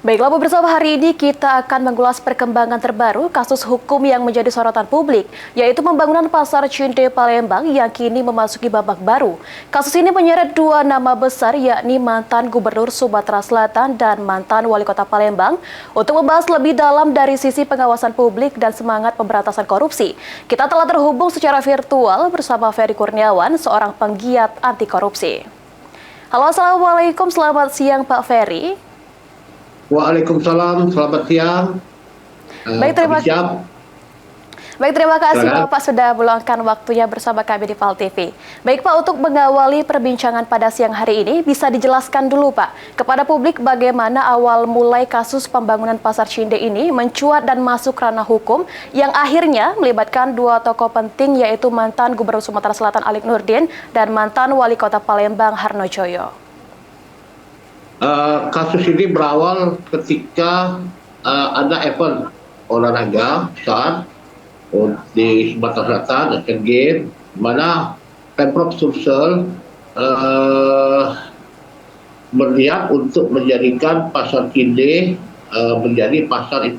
Baiklah bersama hari ini kita akan mengulas perkembangan terbaru kasus hukum yang menjadi sorotan publik, yaitu pembangunan Pasar Cinde Palembang yang kini memasuki babak baru. Kasus ini menyeret dua nama besar, yakni mantan Gubernur Sumatera Selatan dan mantan Wali Kota Palembang. Untuk membahas lebih dalam dari sisi pengawasan publik dan semangat pemberantasan korupsi, kita telah terhubung secara virtual bersama Ferry Kurniawan, seorang penggiat anti korupsi. Halo, Assalamualaikum, selamat siang Pak Ferry. Waalaikumsalam, selamat siang. Baik, terima kasih Bapak sudah meluangkan waktunya bersama kami di PAL TV. Baik Pak, untuk mengawali perbincangan pada siang hari ini, bisa dijelaskan dulu Pak, kepada publik bagaimana awal mulai kasus pembangunan Pasar Cinde ini mencuat dan masuk ranah hukum yang akhirnya melibatkan dua tokoh penting, yaitu mantan Gubernur Sumatera Selatan Alik Nurdin dan mantan Wali Kota Palembang Harno Joyo. Kasus ini berawal ketika ada event olahraga besar di Sumatera Selatan, Asian Games, di mana Pemprov Sumsel berniat untuk menjadikan Pasar Cinde menjadi pasar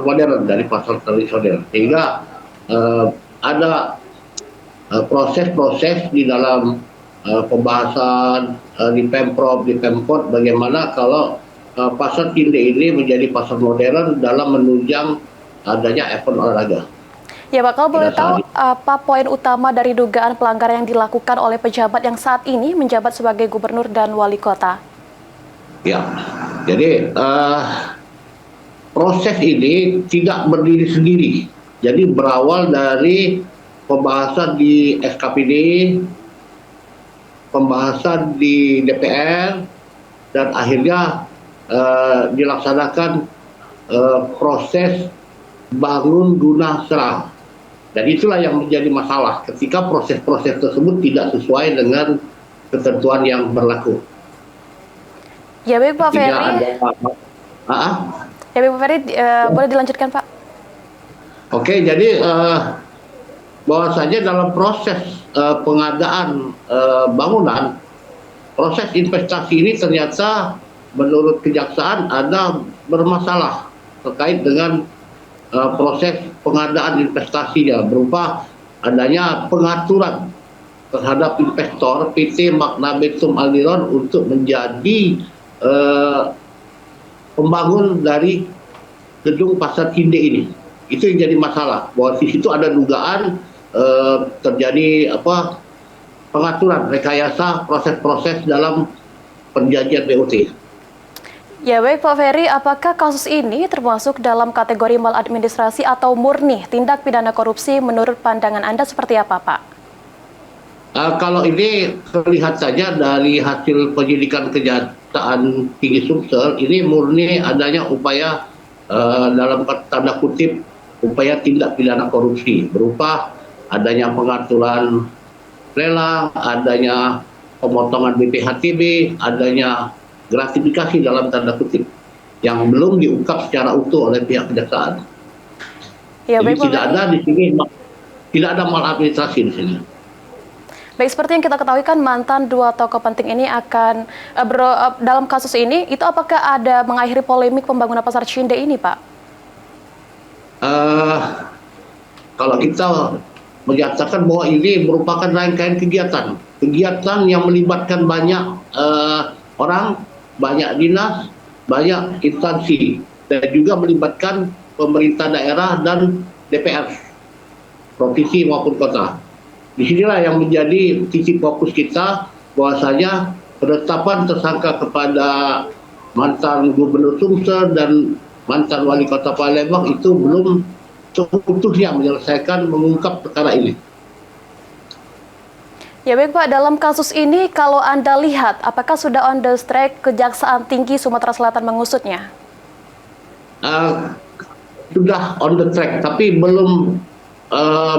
modern dari pasar tradisional, sehingga ada proses-proses di dalam pembahasan di Pemprov, di Pemkot, bagaimana kalau Pasar Cinde ini menjadi pasar modern dalam menunjang adanya event olahraga. Ya Pak, kalau boleh tahu apa poin utama dari dugaan pelanggaran yang dilakukan oleh pejabat yang saat ini menjabat sebagai gubernur dan wali kota? Ya, jadi proses ini tidak berdiri sendiri. Jadi berawal dari pembahasan di SKPD, pembahasan di DPR, dan akhirnya dilaksanakan proses bangun guna serah. Dan itulah yang menjadi masalah ketika proses-proses tersebut tidak sesuai dengan ketentuan yang berlaku. Ya baik Pak Ferry. Ya baik Pak Ferry, boleh dilanjutkan Pak? Oke, jadi bahwasanya dalam proses pengadaan bangunan, proses investasi ini ternyata menurut kejaksaan ada bermasalah terkait dengan proses pengadaan investasinya, berupa adanya pengaturan terhadap investor PT Magna Betum Aliron untuk menjadi pembangun dari gedung Pasar Cinde ini. Itu yang jadi masalah, bahwa di situ ada dugaan terjadi pengaturan, rekayasa proses-proses dalam perjanjian BOT. Ya baik Pak Ferry, apakah kasus ini termasuk dalam kategori maladministrasi atau murni tindak pidana korupsi menurut pandangan Anda seperti apa Pak? Kalau ini terlihat saja dari hasil penyidikan Kejaksaan Tinggi Sumsel, ini murni adanya upaya dalam tanda kutip upaya tindak pidana korupsi, berupa adanya pengaturan lelang, adanya pemotongan BPHTB, adanya gratifikasi dalam tanda kutip yang belum diungkap secara utuh oleh pihak kejaksaan. Ya, jadi baik, tidak ada di sini, tidak ada maladministrasi di sini. Baik, seperti yang kita ketahui kan mantan dua tokoh penting ini akan dalam kasus ini, itu apakah ada mengakhiri polemik pembangunan Pasar Cinde ini Pak? Kalau kita menyatakan bahwa ini merupakan rangkaian kegiatan yang melibatkan banyak orang, banyak dinas, banyak instansi, dan juga melibatkan pemerintah daerah dan DPR, provinsi maupun kota. Disinilah yang menjadi titik fokus kita, bahwasanya penetapan tersangka kepada mantan Gubernur Sumsel dan mantan Wali Kota Palembang itu belum seutuhnya menyelesaikan mengungkap perkara ini. Ya baik Pak, dalam kasus ini kalau Anda lihat, apakah sudah on the track Kejaksaan Tinggi Sumatera Selatan mengusutnya? Sudah on the track, tapi belum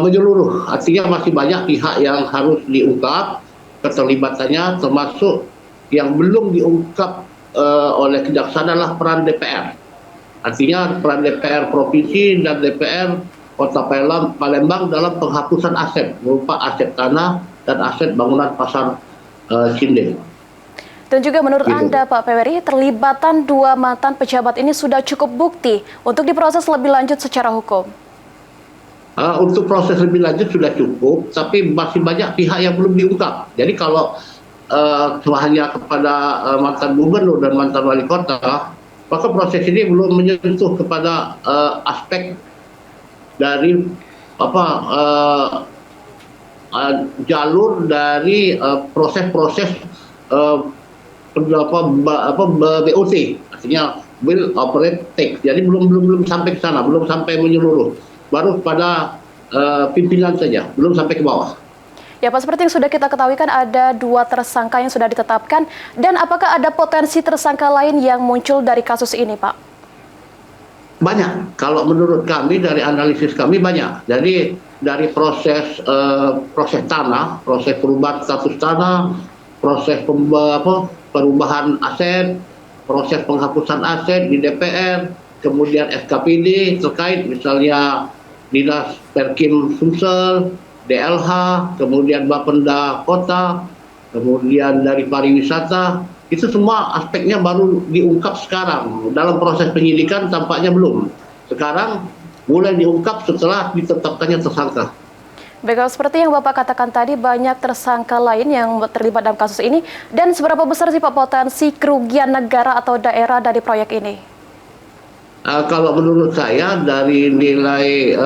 menyeluruh. Artinya masih banyak pihak yang harus diungkap keterlibatannya, termasuk yang belum diungkap oleh Kejaksaan adalah peran DPR. Artinya peran DPR Provinsi dan DPR Kota Palembang dalam penghapusan aset, berupa aset tanah dan aset bangunan Pasar Cinde. Dan juga menurut Gitu. Anda, Pak Peweri, terlibatan dua mantan pejabat ini sudah cukup bukti untuk diproses lebih lanjut secara hukum? Untuk proses lebih lanjut sudah cukup, tapi masih banyak pihak yang belum diungkap. Jadi kalau hanya kepada mantan gubernur dan mantan wali kota, maka proses ini belum menyentuh kepada aspek dari apa jalur dari proses-proses BOT, artinya will operate take. Jadi belum sampai ke sana, belum sampai menyeluruh, baru pada pimpinan saja, belum sampai ke bawah. Ya Pak, seperti yang sudah kita ketahui kan ada dua tersangka yang sudah ditetapkan, dan apakah ada potensi tersangka lain yang muncul dari kasus ini, Pak? Banyak, kalau menurut kami dari analisis kami banyak. Jadi dari proses tanah, proses perubahan status tanah, proses perubahan aset, proses penghapusan aset di DPR, kemudian SKPD terkait misalnya Dinas Perkim Sumsel, DLH, kemudian Bapenda Kota, kemudian dari pariwisata, itu semua aspeknya baru diungkap sekarang. Dalam proses penyidikan tampaknya belum. Sekarang mulai diungkap setelah ditetapkannya tersangka. Baik, seperti yang Bapak katakan tadi, banyak tersangka lain yang terlibat dalam kasus ini. Dan seberapa besar sih Pak potensi kerugian negara atau daerah dari proyek ini? Kalau menurut saya dari nilai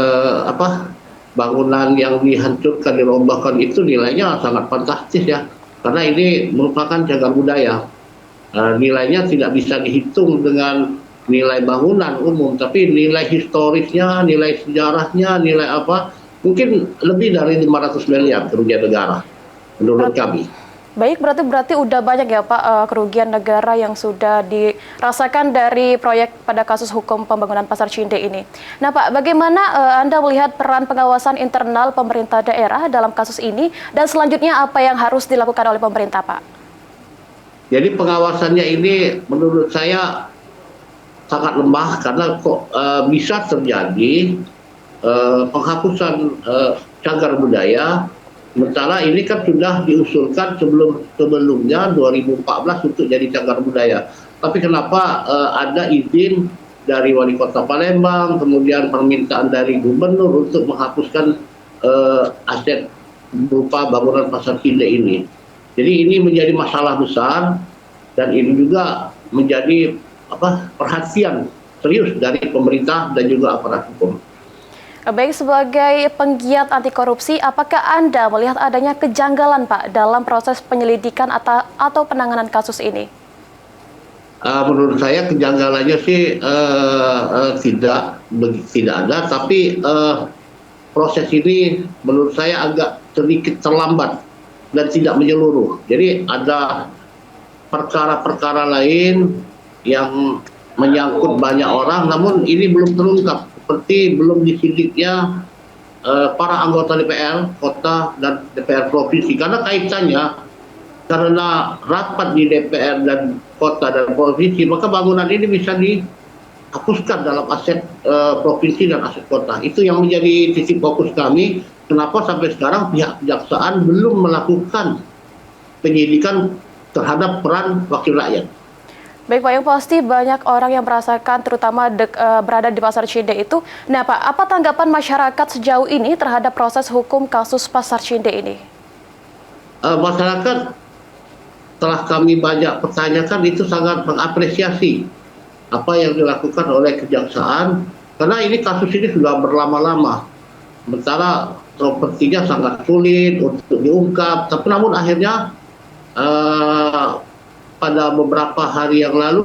bangunan yang dihancurkan, dirobohkan itu nilainya sangat fantastis ya. Karena ini merupakan cagar budaya. Nilainya tidak bisa dihitung dengan nilai bangunan umum, tapi nilai historisnya, nilai sejarahnya, nilai mungkin lebih dari 500 miliar kerugian negara menurut kami. Baik, berarti udah banyak ya Pak kerugian negara yang sudah dirasakan dari proyek pada kasus hukum pembangunan Pasar Cinde ini. Nah Pak, bagaimana Anda melihat peran pengawasan internal pemerintah daerah dalam kasus ini, dan selanjutnya apa yang harus dilakukan oleh pemerintah, Pak? Jadi pengawasannya ini menurut saya sangat lemah, karena kok bisa terjadi penghapusan cagar budaya. Sementara ini kan sudah diusulkan sebelumnya 2014 untuk jadi cagar budaya. Tapi kenapa ada izin dari wali kota Palembang, kemudian permintaan dari gubernur untuk menghapuskan aset berupa bangunan Pasar Cinde ini. Jadi ini menjadi masalah besar, dan ini juga menjadi perhatian serius dari pemerintah dan juga aparat hukum. Baik, sebagai penggiat anti korupsi, apakah Anda melihat adanya kejanggalan Pak dalam proses penyelidikan atau penanganan kasus ini? Menurut saya kejanggalannya sih tidak ada, tapi proses ini menurut saya agak sedikit terlambat dan tidak menyeluruh. Jadi ada perkara-perkara lain yang menyangkut banyak orang, namun ini belum terungkap. Seperti belum disidiknya para anggota DPR kota dan DPR provinsi, karena kaitannya, karena rapat di DPR dan kota dan provinsi, maka bangunan ini bisa dihapuskan dalam aset provinsi dan aset kota. Itu yang menjadi titik fokus kami. Kenapa sampai sekarang pihak kejaksaan belum melakukan penyidikan terhadap peran wakil rakyat? Baik Pak, yang pasti banyak orang yang merasakan, terutama berada di Pasar Cinde itu. Nah Pak, apa tanggapan masyarakat sejauh ini terhadap proses hukum kasus Pasar Cinde ini? Masyarakat, telah kami banyak pertanyakan, itu sangat mengapresiasi apa yang dilakukan oleh kejaksaan, karena ini kasus ini sudah berlama-lama. Sementara sepertinya sangat sulit untuk diungkap, tapi namun akhirnya pada beberapa hari yang lalu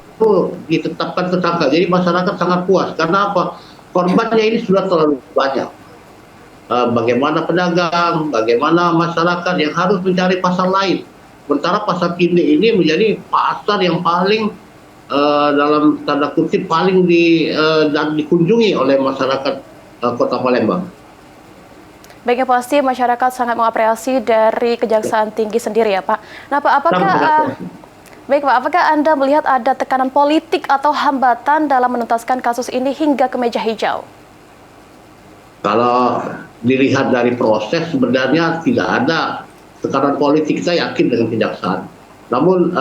ditetapkan tersangka. Jadi masyarakat sangat puas. Karena apa? Korbannya ini sudah terlalu banyak. Bagaimana pedagang, bagaimana masyarakat yang harus mencari pasar lain. Sementara Pasar Cinde ini menjadi pasar yang paling dalam tanda kutip paling dikunjungi oleh masyarakat Kota Palembang. Baik, yang pasti masyarakat sangat mengapresiasi dari Kejaksaan Tinggi sendiri ya Pak. Nah Pak, apakah Anda melihat ada tekanan politik atau hambatan dalam menuntaskan kasus ini hingga ke meja hijau? Kalau dilihat dari proses, sebenarnya tidak ada tekanan politik, saya yakin dengan kejaksaan. Namun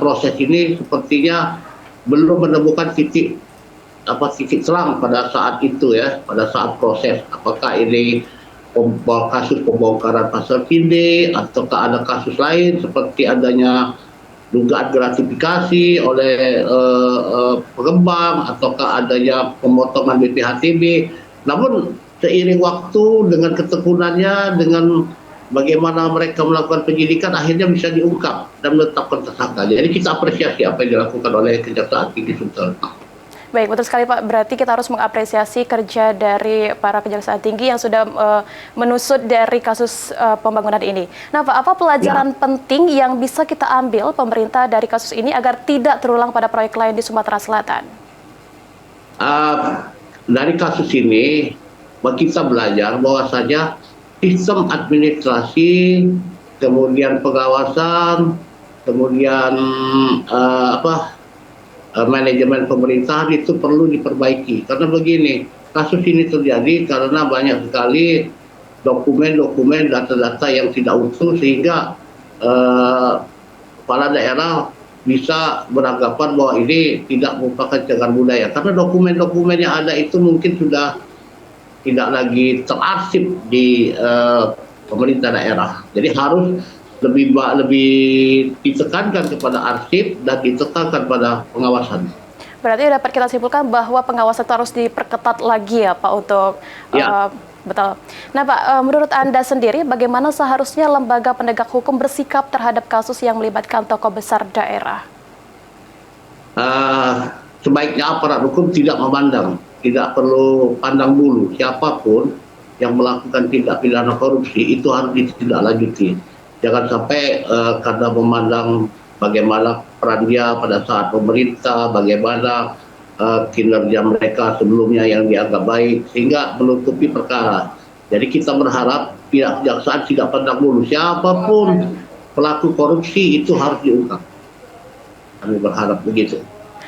proses ini sepertinya belum menemukan titik terang pada saat itu ya, pada saat proses. Apakah ini kasus pembongkaran pasar Tinde ataukah ada kasus lain seperti adanya dugaan gratifikasi oleh pengembang ataukah adanya pemotongan BPHTB. Namun seiring waktu dengan ketekunannya, dengan bagaimana mereka melakukan penyidikan, akhirnya bisa diungkap dan menetapkan tersangka. Jadi kita apresiasi apa yang dilakukan oleh Kejaksaan Tinggi Sulsel. Baik, betul sekali Pak. Berarti kita harus mengapresiasi kerja dari para kejaksaan tinggi yang sudah menusut dari kasus pembangunan ini. Nah Pak, apa pelajaran penting yang bisa kita ambil pemerintah dari kasus ini agar tidak terulang pada proyek lain di Sumatera Selatan? Dari kasus ini, kita belajar bahwasanya sistem administrasi, kemudian pengawasan, kemudian manajemen pemerintahan itu perlu diperbaiki. Karena begini, kasus ini terjadi karena banyak sekali dokumen-dokumen, data-data yang tidak utuh sehingga kepala daerah bisa beranggapan bahwa ini tidak merupakan cagar budaya. Karena dokumen-dokumen yang ada itu mungkin sudah tidak lagi terarsip di pemerintah daerah. Jadi harus lebih ditekankan kepada arsip dan ditekankan pada pengawasan. Berarti dapat kita simpulkan bahwa pengawasan itu harus diperketat lagi ya Pak untuk betul. Nah Pak, menurut Anda sendiri bagaimana seharusnya lembaga penegak hukum bersikap terhadap kasus yang melibatkan tokoh besar daerah? Sebaiknya aparat hukum tidak memandang, tidak perlu pandang bulu. Siapapun yang melakukan tindak pidana korupsi itu harus ditindaklanjuti. Jangan sampai karena memandang bagaimana peran dia pada saat pemerintah, bagaimana kinerja mereka sebelumnya yang dianggap baik, sehingga menutupi perkara. Jadi kita berharap pihak kejaksaan tidak pandang bulu. Siapapun pelaku korupsi itu harus diungkap. Kami berharap begitu.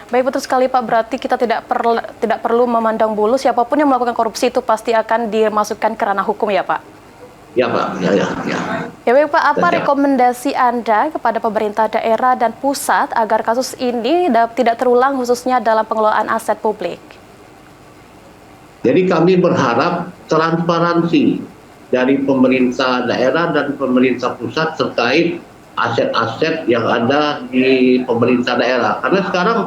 Baik, betul sekali Pak. Berarti kita tidak perlu memandang bulu. Siapapun yang melakukan korupsi itu pasti akan dimasukkan ke ranah hukum ya Pak? Ya Pak, ya. Ya baik Pak, apa rekomendasi Anda kepada pemerintah daerah dan pusat agar kasus ini tidak terulang khususnya dalam pengelolaan aset publik? Jadi kami berharap transparansi dari pemerintah daerah dan pemerintah pusat terkait aset-aset yang ada di pemerintah daerah. Karena sekarang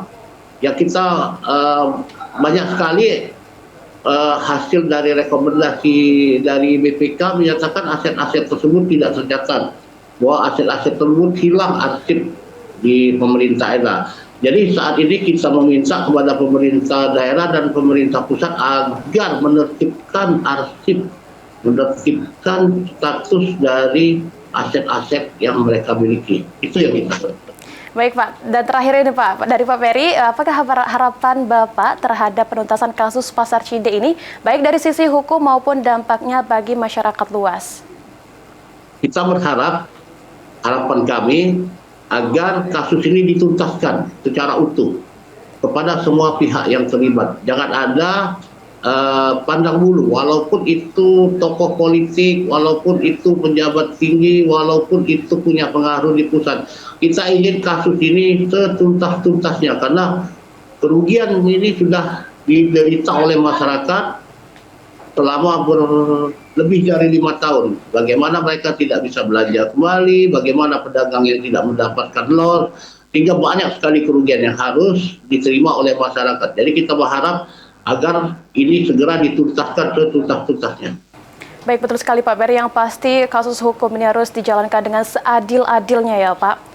ya kita banyak sekali hasil dari rekomendasi dari BPK menyatakan aset-aset tersebut tidak tercatat, bahwa aset-aset tersebut hilang arsip di pemerintah daerah. Jadi saat ini kita meminta kepada pemerintah daerah dan pemerintah pusat agar menertibkan arsip, menertibkan status dari aset-aset yang mereka miliki. Itu yang kita. Baik Pak, dan terakhir ini Pak, dari Pak Peri, apakah harapan Bapak terhadap penuntasan kasus Pasar Cinde ini, baik dari sisi hukum maupun dampaknya bagi masyarakat luas? Kita berharap, harapan kami, agar kasus ini dituntaskan secara utuh kepada semua pihak yang terlibat. Jangan ada pandang bulu, walaupun itu tokoh politik, walaupun itu pejabat tinggi, walaupun itu punya pengaruh di pusat. Kita ingin kasus ini setuntas-tuntasnya karena kerugian ini sudah diderita oleh masyarakat selama lebih dari 5 tahun. Bagaimana mereka tidak bisa belanja kembali, bagaimana pedagang yang tidak mendapatkan loan, sehingga banyak sekali kerugian yang harus diterima oleh masyarakat. Jadi kita berharap agar ini segera dituntaskan setuntas-tuntasnya. Baik, betul sekali Pak Peri. Yang pasti kasus hukum ini harus dijalankan dengan seadil-adilnya ya Pak.